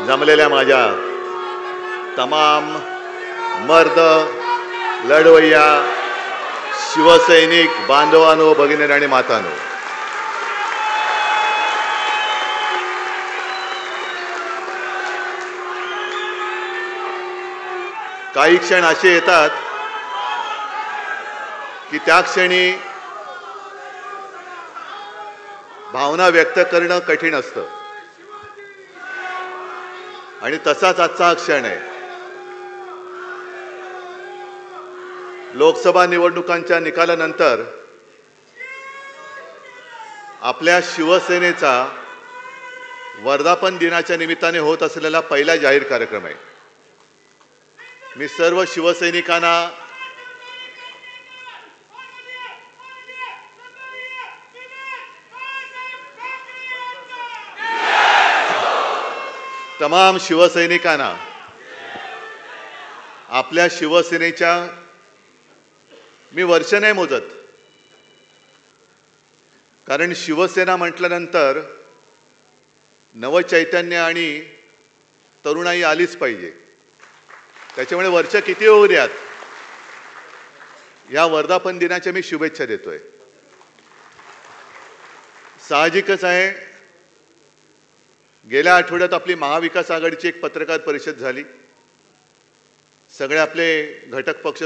जमलेल्या माझ्या तमाम मर्द लढवय्या शिवसैनिक बांधवांनो, भगिनी आणि मातांनो, काही क्षण असे येतात की त्या क्षणी भावना व्यक्त करणं कठीण असतं आणि तसाच आजचा हा क्षण आहे. लोकसभा निवडणुकांच्या निकालानंतर आपल्या शिवसेनेचा वर्धापन दिनाच्या निमित्ताने होत असलेला पहिला जाहीर कार्यक्रम आहे. मी सर्व शिवसैनिकांना तमाम शिवसैनिकांना आपल्या शिवसेनेच्या मी वर्ष नाही मोजत, कारण शिवसेना म्हटल्यानंतर नवचैतन्य आणि तरुणाई आलीच पाहिजे. त्याच्यामुळे वर्ष किती होऊ द्यात, या वर्धापन दिनाच्या मी शुभेच्छा देतोय. साहजिकच आहे, गेल्या आठवड्यात आपली महाविकास आघाडीची एक पत्रकार परिषद झाली. सगळे आपले घटक पक्ष